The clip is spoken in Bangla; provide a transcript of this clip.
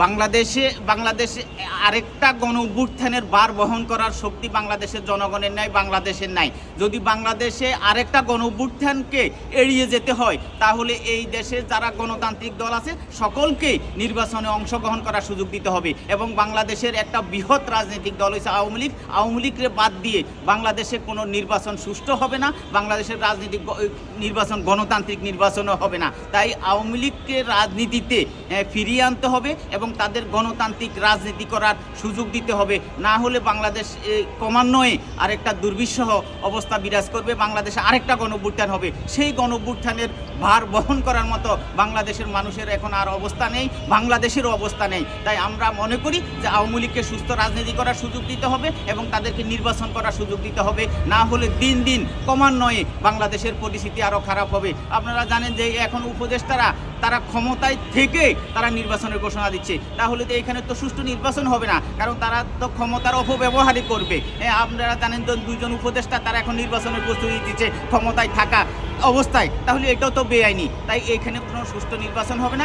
বাংলাদেশে আরেকটা গণ অভ্যুত্থানের ভার বহন করার শক্তি বাংলাদেশের জনগণের নাই, বাংলাদেশের নাই। যদি বাংলাদেশে আরেকটা গণ অভ্যুত্থানকে এড়িয়ে যেতে হয়, তাহলে এই দেশে যারা গণতান্ত্রিক দল আছে সকলকে নির্বাচনে অংশগ্রহণ করার সুযোগ দিতে হবে। এবং বাংলাদেশের একটা বৃহৎ রাজনৈতিক দল হচ্ছে আওয়ামী লীগকে বাদ দিয়ে বাংলাদেশে কোনো নির্বাচন সুষ্ঠু হবে না, বাংলাদেশের রাজনৈতিক নির্বাচন গণতান্ত্রিক নির্বাচনও হবে না। তাই আওয়ামী লীগকে রাজনীতিতে ফিরিয়ে আনতে হবে এবং তাদের গণতান্ত্রিক রাজনীতি করার সুযোগ দিতে হবে। না হলে বাংলাদেশ ক্রমান্বয়ে আরেকটা দুর্বিষহ অবস্থা বিরাজ করবে, বাংলাদেশে আরেকটা গণঅভ্যুত্থান হবে। সেই গণঅভ্যুত্থানের ভার বহন করার মতো বাংলাদেশের মানুষের এখন আর অবস্থা নেই, বাংলাদেশেরও অবস্থা নেই। তাই আমরা মনে করি যে আওয়ামী লীগকে সুস্থ রাজনীতি করার সুযোগ দিতে হবে এবং তাদেরকে নির্বাচন করার সুযোগ দিতে হবে। না হলে দিন দিন ক্রমান্বয়ে বাংলাদেশের পরিস্থিতি আরও খারাপ হবে। আপনারা জানেন যে এখন উপদেষ্টারা তারা ক্ষমতায় থেকে তারা নির্বাচনের ঘোষণা দিচ্ছে, তাহলে তো এখানে তো সুষ্ঠু নির্বাচন হবে না, কারণ তারা তো ক্ষমতার অপব্যবহারই করবে। আপনারা জানেন তো দুজন উপদেষ্টা তারা এখন নির্বাচনের প্রস্তুতি দিচ্ছে ক্ষমতায় থাকা অবস্থায়, তাহলে এটাও তো বেআইনি। তাই এখানে কোনো সুষ্ঠু নির্বাচন হবে না।